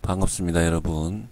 반갑습니다, 여러분.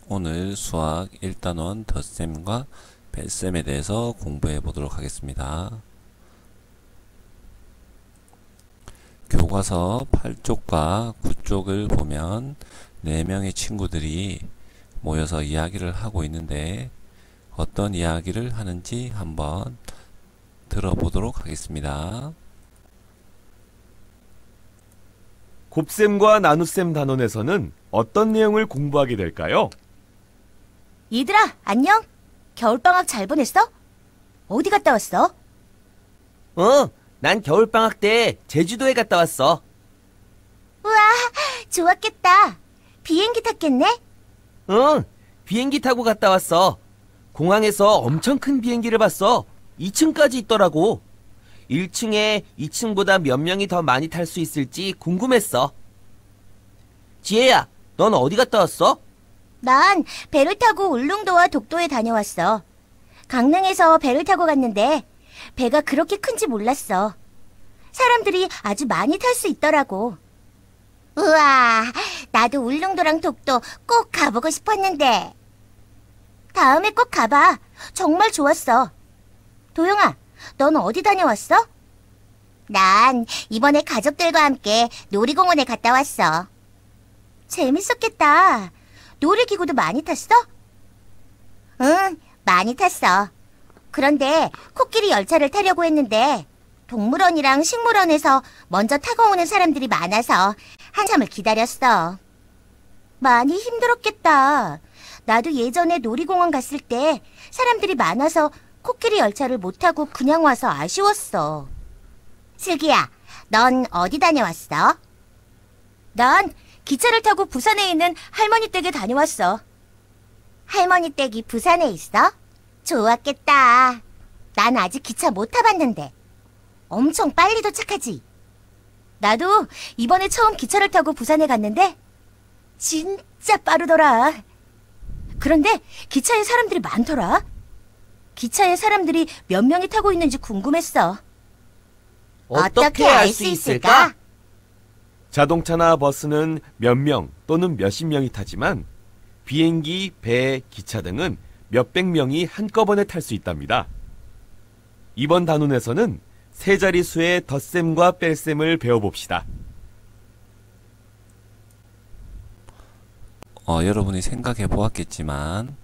오늘 수학 1단원 덧셈과 뺄셈에 대해서 공부해 보도록 하겠습니다. 교과서 8쪽과 9쪽을 보면 4명의 친구들이 모여서 이야기를 하고 있는데 어떤 이야기를 하는지 한번 들어보도록 하겠습니다. 곱셈과 나눗셈 단원에서는 어떤 내용을 공부하게 될까요? 얘들아, 안녕? 겨울방학 잘 보냈어? 어디 갔다 왔어? 난 겨울방학 때 제주도에 갔다 왔어. 우와, 좋았겠다. 비행기 탔겠네? 응, 비행기 타고 갔다 왔어. 공항에서 엄청 큰 비행기를 봤어. 2층까지 있더라고. 1층에 2층보다 몇 명이 더 많이 탈 수 있을지 궁금했어. 지혜야, 넌 어디 갔다 왔어? 난 배를 타고 울릉도와 독도에 다녀왔어. 강릉에서 배를 타고 갔는데 배가 그렇게 큰지 몰랐어. 사람들이 아주 많이 탈 수 있더라고. 우와, 나도 울릉도랑 독도 꼭 가보고 싶었는데. 다음에 꼭 가봐. 정말 좋았어. 도영아, 넌 어디 다녀왔어? 난 이번에 가족들과 함께 놀이공원에 갔다 왔어. 재밌었겠다. 놀이기구도 많이 탔어? 응, 많이 탔어. 그런데 코끼리 열차를 타려고 했는데 동물원이랑 식물원에서 먼저 타고 오는 사람들이 많아서 한참을 기다렸어. 많이 힘들었겠다. 나도 예전에 놀이공원 갔을 때 사람들이 많아서 코끼리 열차를 못 타고 그냥 와서 아쉬웠어. 슬기야, 넌 어디 다녀왔어? 난 기차를 타고 부산에 있는 할머니 댁에 다녀왔어. 할머니 댁이 부산에 있어? 좋았겠다. 난 아직 기차 못 타봤는데. 엄청 빨리 도착하지? 나도 이번에 처음 기차를 타고 부산에 갔는데 진짜 빠르더라. 그런데 기차에 사람들이 많더라. 기차에 사람들이 몇 명이 타고 있는지 궁금했어. 어떻게 알 수 있을까? 자동차나 버스는 몇 명 또는 몇십 명이 타지만 비행기, 배, 기차 등은 몇백 명이 한꺼번에 탈 수 있답니다. 이번 단원에서는 세 자릿수의 덧셈과 뺄셈을 배워봅시다. 여러분이 생각해 보았겠지만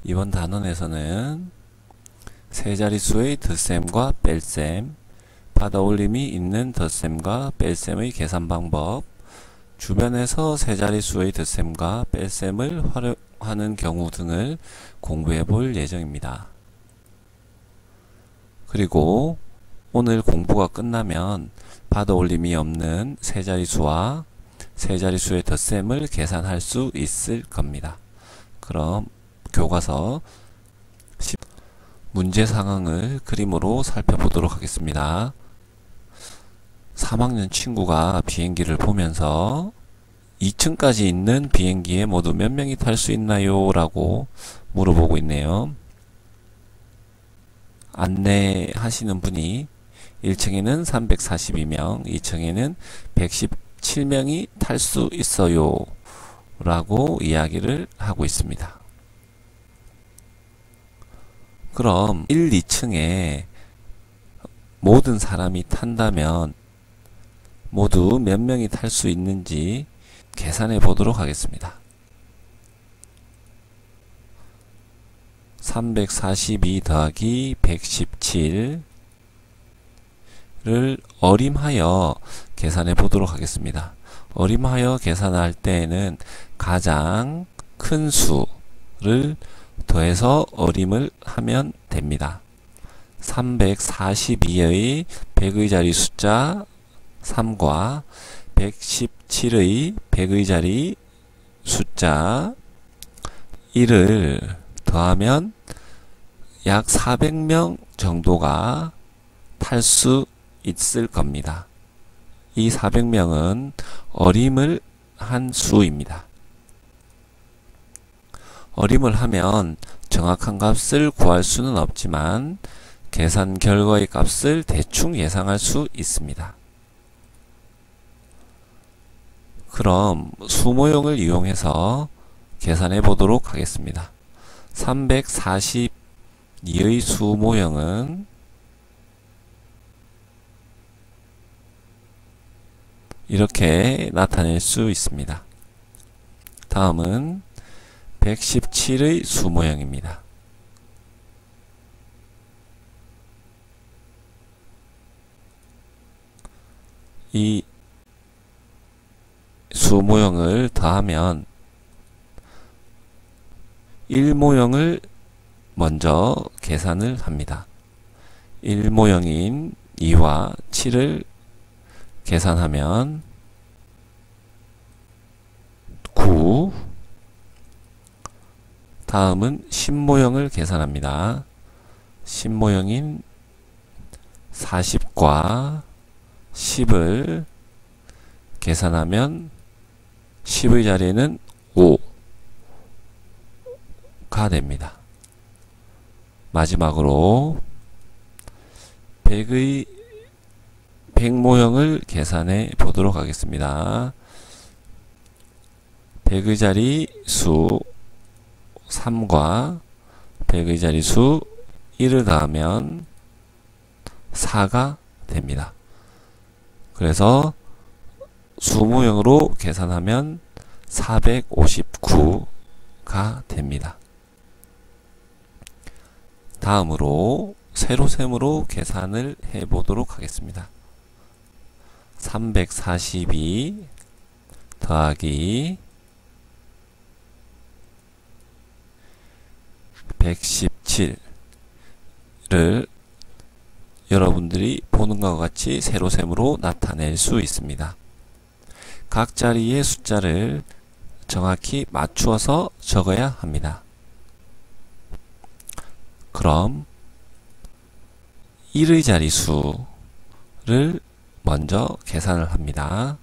이번 단원에서는 세 자릿수의 덧셈과 뺄셈, 받아올림이 있는 덧셈과 뺄셈의 계산 방법, 주변에서 세 자릿수의 덧셈과 뺄셈을 활용하는 경우 등을 공부해 볼 예정입니다. 그리고 오늘 공부가 끝나면 받아올림이 없는 세 자릿수와 세 자릿수의 덧셈을 계산할 수 있을 겁니다. 그럼 교과서 문제 상황을 그림으로 살펴보도록 하겠습니다. 3학년 친구가 비행기를 보면서 2층까지 있는 비행기에 모두 몇 명이 탈 수 있나요? 라고 물어보고 있네요. 안내하시는 분이 1층에는 342명, 2층에는 117명이 탈 수 있어요. 라고 이야기를 하고 있습니다. 그럼 1, 2층에 모든 사람이 탄다면 모두 몇 명이 탈 수 있는지 계산해 보도록 하겠습니다. 342 더하기 117을 어림하여 계산해 보도록 하겠습니다. 어림하여 계산할 때에는 가장 큰 수를 더해서 어림을 하면 됩니다. 342의 100의 자리 숫자 3과 117의 100의 자리 숫자 1을 더하면 약 400명 정도가 탈 수 있을 겁니다. 이 400명은 어림을 한 수입니다. 어림을 하면 정확한 값을 구할 수는 없지만 계산 결과의 값을 대충 예상할 수 있습니다. 그럼 수 모형을 이용해서 계산해 보도록 하겠습니다. 342의 수 모형은 이렇게 나타낼 수 있습니다. 다음은 117의 수 모형입니다. 이 수 모형을 더하면 1 모형을 먼저 계산을 합니다. 1 모형인 2와 7을 계산하면 9. 다음은 10 모형을 계산합니다. 10 모형인 40과 10을 계산하면 10의 자리에는 5가 됩니다. 마지막으로 100의 100 모형을 계산해 보도록 하겠습니다. 100의 자리 수 3과 100의 자리 수 1을 더하면 4가 됩니다. 그래서 수 모형으로 계산하면 459가 됩니다. 다음으로 세로셈으로 계산을 해 보도록 하겠습니다. 342 더하기 117을 여러분들이 보는 것과 같이 세로셈으로 나타낼 수 있습니다. 각 자리의 숫자를 정확히 맞추어서 적어야 합니다. 그럼 1의 자리수를 먼저 계산을 합니다.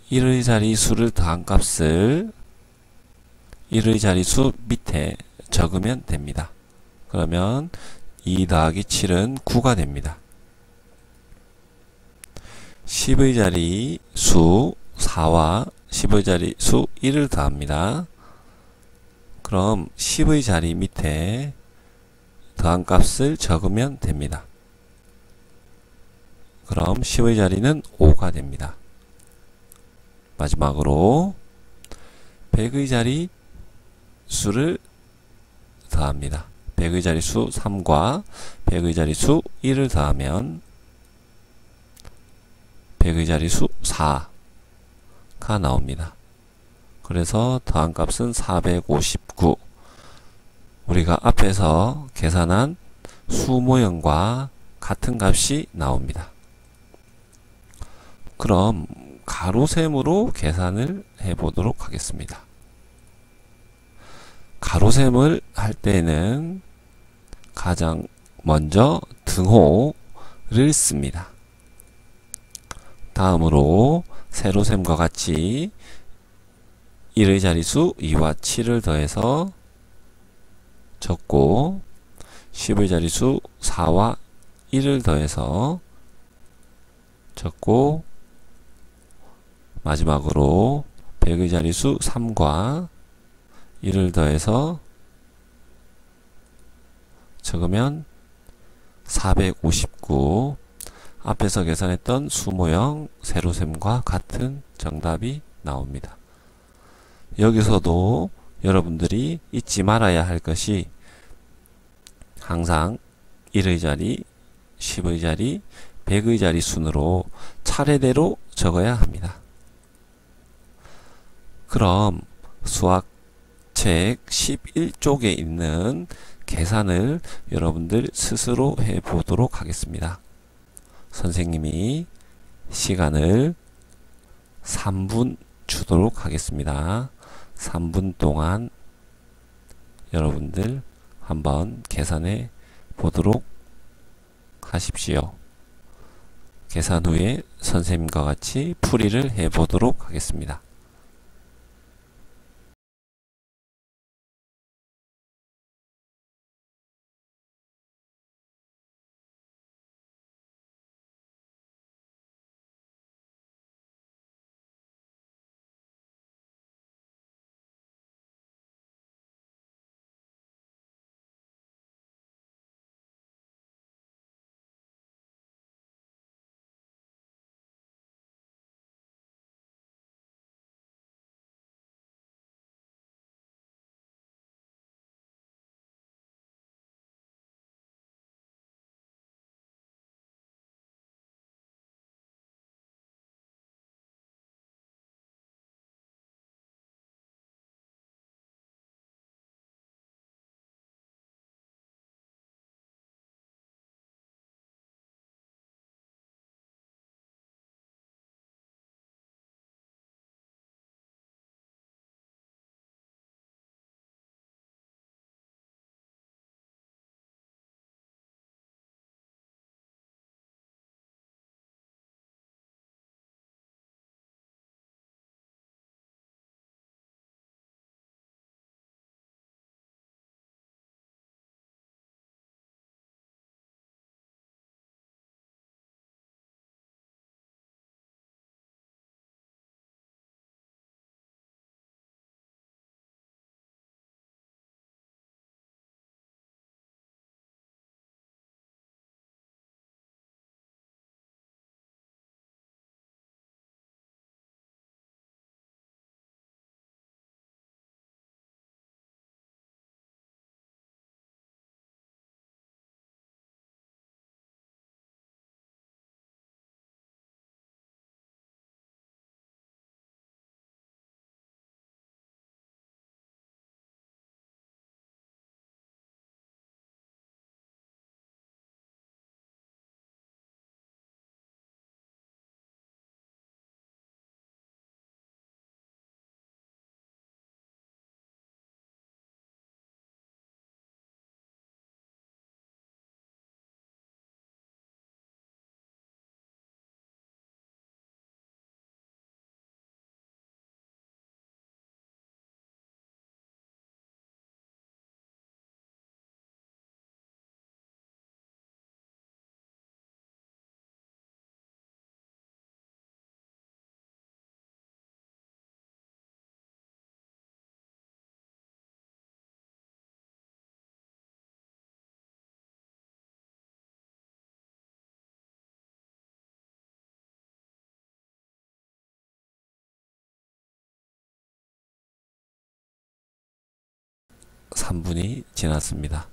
1의 자리수를 더한 값을 1의 자리수 밑에 적으면 됩니다. 그러면 2 더하기 7은 9가 됩니다. 10의 자리 수 4와 10의 자리 수 1을 더합니다. 그럼 10의 자리 밑에 더한 값을 적으면 됩니다. 그럼 10의 자리는 5가 됩니다. 마지막으로 100의 자리 수를 더합니다. 100의 자리수 3과 100의 자리수 1을 더하면 100의 자리수 4가 나옵니다. 그래서 더한 값은 459. 우리가 앞에서 계산한 수 모형과 같은 값이 나옵니다. 그럼 가로셈으로 계산을 해 보도록 하겠습니다. 가로셈을 할 때는 가장 먼저 등호를 씁니다. 다음으로 세로셈과 같이 1의 자리수 2와 7을 더해서 적고 10의 자리수 4와 1을 더해서 적고 마지막으로 100의 자리수 3과 1을 더해서 적으면 459. 앞에서 계산했던 수모형 세로셈과 같은 정답이 나옵니다. 여기서도 여러분들이 잊지 말아야 할 것이 항상 1의 자리, 10의 자리, 100의 자리 순으로 차례대로 적어야 합니다. 그럼 수학책 11쪽에 있는 계산을 여러분들 스스로 해 보도록 하겠습니다. 선생님이 시간을 3분 주도록 하겠습니다. 3분 동안 여러분들 한번 계산해 보도록 하십시오. 계산 후에 선생님과 같이 풀이를 해 보도록 하겠습니다. 3분이 지났습니다.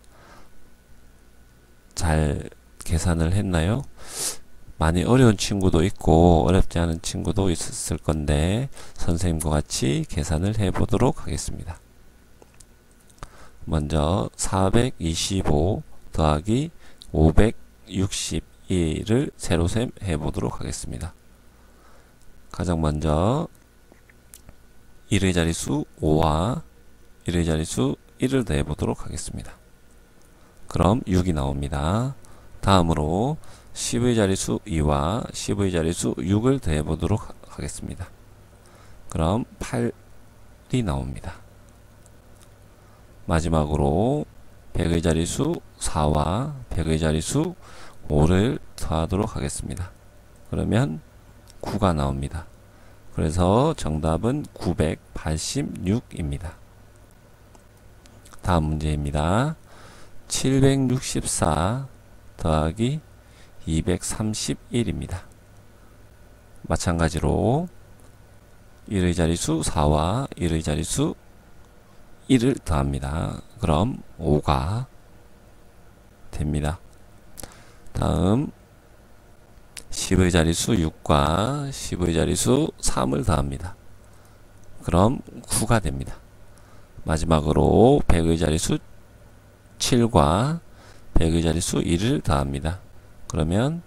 잘 계산을 했나요? 많이 어려운 친구도 있고 어렵지 않은 친구도 있었을 건데 선생님과 같이 계산을 해 보도록 하겠습니다. 먼저 425 더하기 561을 세로셈 해 보도록 하겠습니다. 가장 먼저 1의 자릿수 5와 1의 자릿수 1을 더해 보도록 하겠습니다. 그럼 6이 나옵니다. 다음으로 10의 자릿수 2와 10의 자릿수 6을 더해 보도록 하겠습니다. 그럼 8이 나옵니다. 마지막으로 100의 자릿수 4와 100의 자릿수 5를 더하도록 하겠습니다. 그러면 9가 나옵니다. 그래서 정답은 986입니다. 다음 문제입니다. 764 더하기 231입니다. 마찬가지로 1의 자릿수 4와 1의 자릿수 1을 더합니다. 그럼 5가 됩니다. 다음 10의 자릿수 6과 10의 자릿수 3을 더합니다. 그럼 9가 됩니다. 마지막으로 100의 자릿수 7과 100의 자릿수 1을 더합니다. 그러면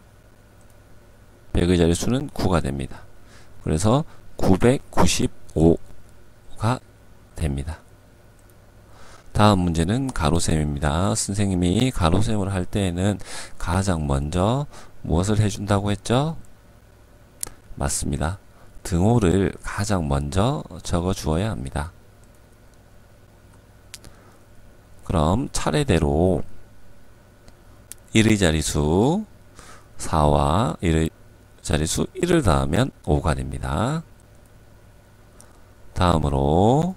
100의 자릿수는 9가 됩니다. 그래서 995가 됩니다. 다음 문제는 가로셈입니다. 선생님이 가로셈을 할 때에는 가장 먼저 무엇을 해준다고 했죠? 맞습니다. 등호를 가장 먼저 적어 주어야 합니다. 그럼 차례대로 1의 자릿수 4와 1의 자릿수 1을 더하면 5가 됩니다. 다음으로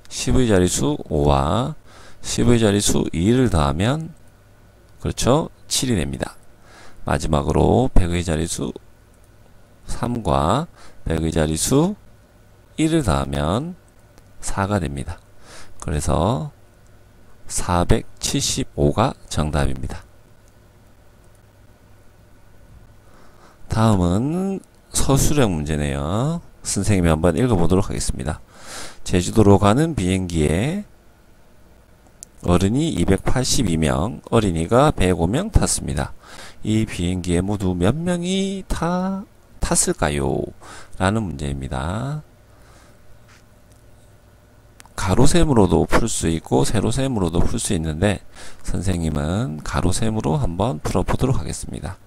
10의 자릿수 5와 10의 자릿수 2를 더하면 그렇죠? 7이 됩니다. 마지막으로 100의 자릿수 3과 100의 자릿수 1을 더하면 4가 됩니다. 그래서 475가 정답입니다. 다음은 서술형 문제네요. 선생님이 한번 읽어보도록 하겠습니다. 제주도로 가는 비행기에 어른이 282명, 어린이가 105명 탔습니다. 이 비행기에 모두 몇 명이 탔을까요? 라는 문제입니다. 가로셈으로도 풀 수 있고 세로셈으로도 풀 수 있는데 선생님은 가로셈으로 한번 풀어보도록 하겠습니다.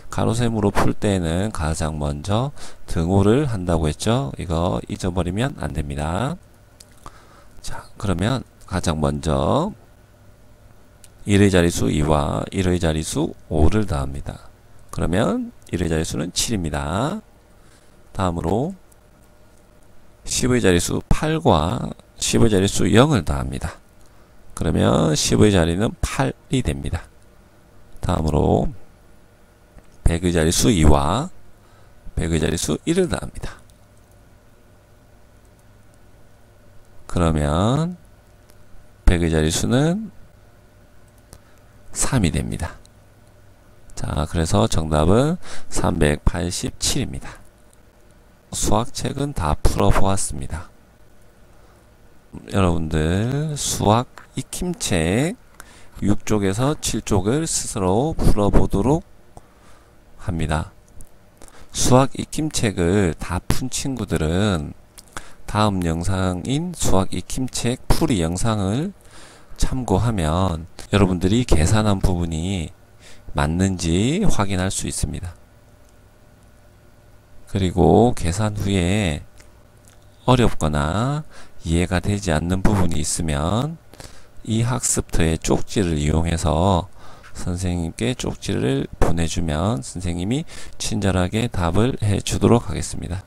가로셈으로 풀 때는 가장 먼저 등호를 한다고 했죠. 이거 잊어버리면 안 됩니다. 자, 그러면 가장 먼저 1의 자릿수 2와 1의 자릿수 5를 더합니다. 그러면 1의 자릿수는 7입니다. 다음으로 10의 자릿수 8과 10의 자릿수 0을 더합니다. 그러면 10의 자리는 8이 됩니다. 다음으로 100의 자릿수 2와 100의 자릿수 1을 더합니다. 그러면 100의 자릿수는 3이 됩니다. 자, 그래서 정답은 387입니다. 수학책은 다 풀어보았습니다. 여러분들 수학 익힘책 6쪽에서 7쪽을 스스로 풀어보도록 합니다. 수학 익힘책을 다 푼 친구들은 다음 영상인 수학 익힘책 풀이 영상을 참고하면 여러분들이 계산한 부분이 맞는지 확인할 수 있습니다. 그리고 계산 후에 어렵거나 이해가 되지 않는 부분이 있으면 이 학습터의 쪽지를 이용해서 선생님께 쪽지를 보내주면 선생님이 친절하게 답을 해 주도록 하겠습니다.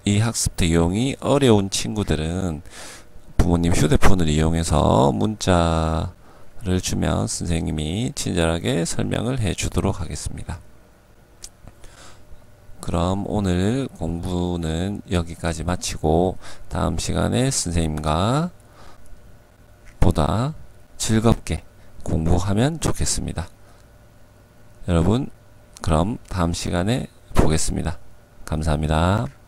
이 학습터 이용이 어려운 친구들은 부모님 휴대폰을 이용해서 문자를 주면 선생님이 친절하게 설명을 해 주도록 하겠습니다. 그럼 오늘 공부는 여기까지 마치고 다음 시간에 선생님과 보다 즐겁게 공부하면 좋겠습니다. 여러분, 그럼 다음 시간에 보겠습니다. 감사합니다.